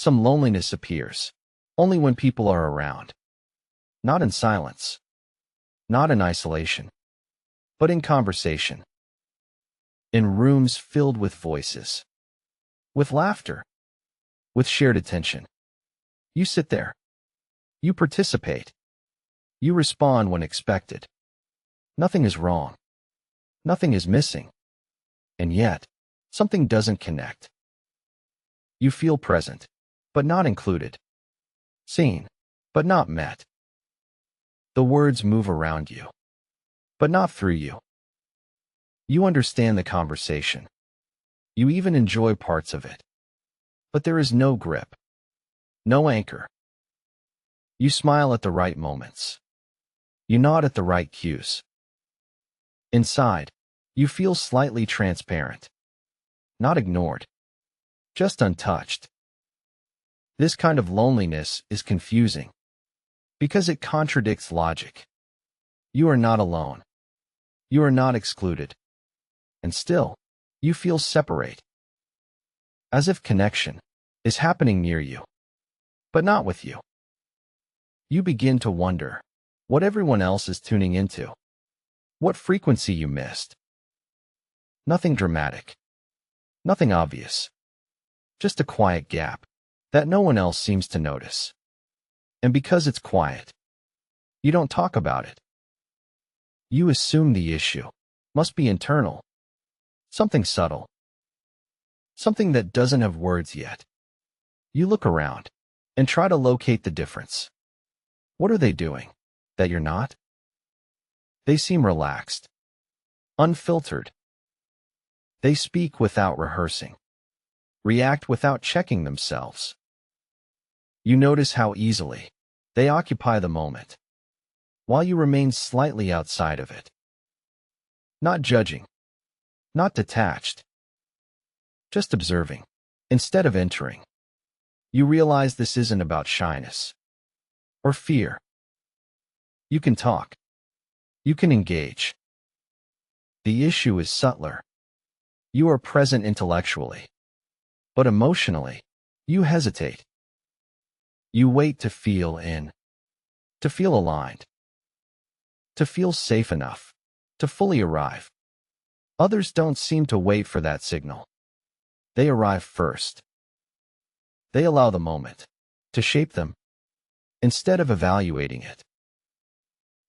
Some loneliness appears only when people are around, not in silence, not in isolation, but in conversation, in rooms filled with voices, with laughter, with shared attention. You sit there. You participate. You respond when expected. Nothing is wrong. Nothing is missing. And yet, something doesn't connect. You feel present, but not included. Seen, but not met. The words move around you, but not through you. You understand the conversation. You even enjoy parts of it. But there is no grip, no anchor. You smile at the right moments. You nod at the right cues. Inside, you feel slightly transparent. Not ignored, just untouched. This kind of loneliness is confusing because it contradicts logic. You are not alone. You are not excluded. And still, you feel separate. As if connection is happening near you, but not with you. You begin to wonder what everyone else is tuning into, what frequency you missed. Nothing dramatic, nothing obvious, just a quiet gap that no one else seems to notice. And because it's quiet, you don't talk about it. You assume the issue must be internal, something subtle, something that doesn't have words yet. You look around and try to locate the difference. What are they doing that you're not? They seem relaxed, unfiltered. They speak without rehearsing, react without checking themselves. You notice how easily they occupy the moment, while you remain slightly outside of it. Not judging, not detached, just observing, instead of entering. You realize this isn't about shyness or fear. You can talk. You can engage. The issue is subtler. You are present intellectually, but emotionally, you hesitate. You wait to feel in, to feel aligned, to feel safe enough, to fully arrive. Others don't seem to wait for that signal. They arrive first. They allow the moment to shape them instead of evaluating it.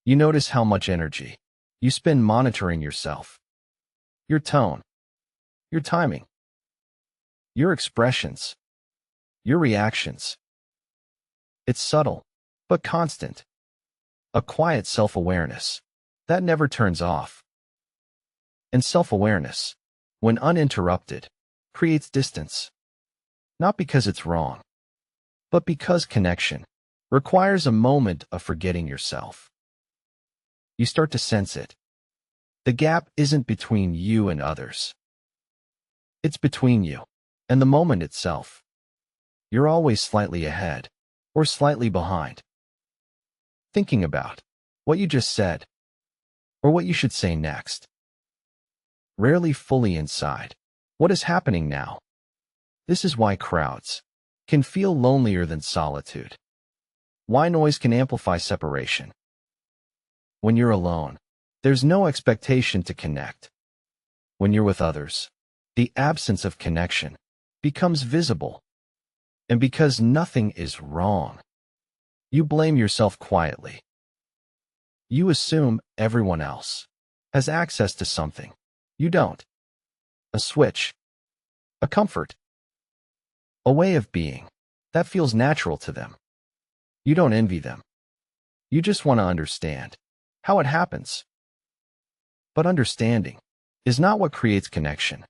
You notice how much energy you spend monitoring yourself, your tone, your timing, your expressions, your reactions. It's subtle, but constant. A quiet self-awareness that never turns off. And self-awareness, when uninterrupted, creates distance. Not because it's wrong, but because connection requires a moment of forgetting yourself. You start to sense it. The gap isn't between you and others. It's between you and the moment itself. You're always slightly ahead or slightly behind. Thinking about what you just said or what you should say next. Rarely fully inside what is happening now. This is why crowds can feel lonelier than solitude. Why noise can amplify separation. When you're alone, there's no expectation to connect. When you're with others, the absence of connection becomes visible. And because nothing is wrong, you blame yourself quietly. You assume everyone else has access to something you don't. A switch, a comfort, a way of being that feels natural to them. You don't envy them. You just want to understand how it happens. But understanding is not what creates connection.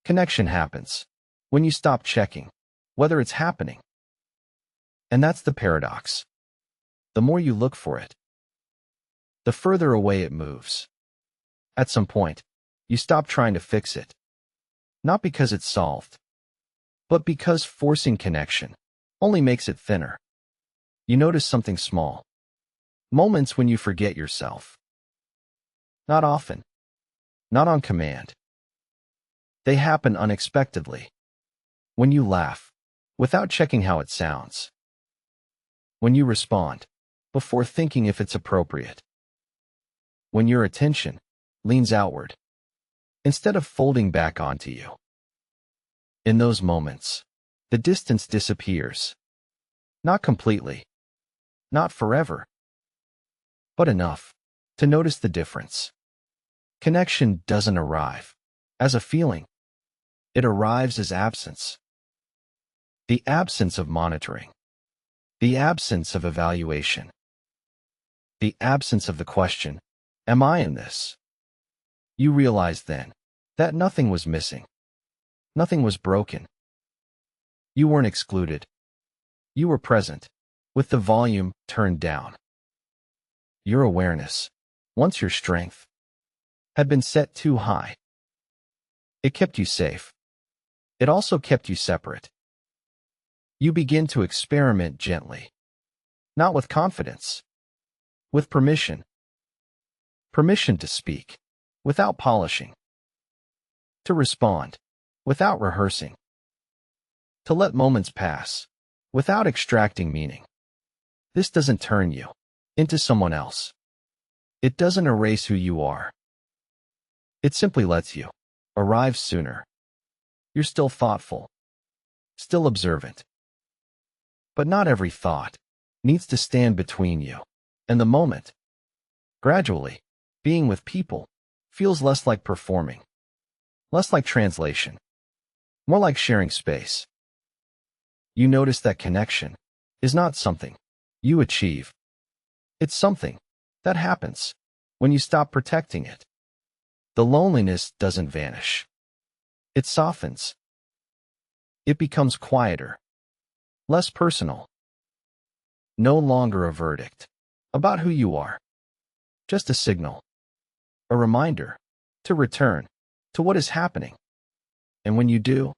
Connection happens when you stop checking whether it's happening. And that's the paradox. The more you look for it, the further away it moves. At some point, you stop trying to fix it. Not because it's solved, but because forcing connection only makes it thinner. You notice something small. Moments when you forget yourself. Not often. Not on command. They happen unexpectedly. When you laugh without checking how it sounds. When you respond, before thinking if it's appropriate. When your attention leans outward, instead of folding back onto you. In those moments, the distance disappears. Not completely, not forever, but enough to notice the difference. Connection doesn't arrive as a feeling. It arrives as absence. The absence of monitoring. The absence of evaluation. The absence of the question, am I in this? You realize then that nothing was missing. Nothing was broken. You weren't excluded. You were present, with the volume turned down. Your awareness, once your strength, had been set too high. It kept you safe. It also kept you separate. You begin to experiment gently, not with confidence, with permission. Permission to speak, without polishing. To respond, without rehearsing. To let moments pass, without extracting meaning. This doesn't turn you into someone else. It doesn't erase who you are. It simply lets you arrive sooner. You're still thoughtful, still observant. But not every thought needs to stand between you and the moment. Gradually, being with people feels less like performing, less like translation, more like sharing space. You notice that connection is not something you achieve. It's something that happens when you stop protecting it. The loneliness doesn't vanish. It softens. It becomes quieter, less personal. No longer a verdict about who you are. Just a signal, a reminder to return to what is happening. And when you do,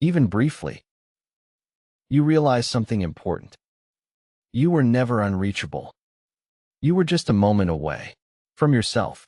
even briefly, you realize something important. You were never unreachable. You were just a moment away from yourself.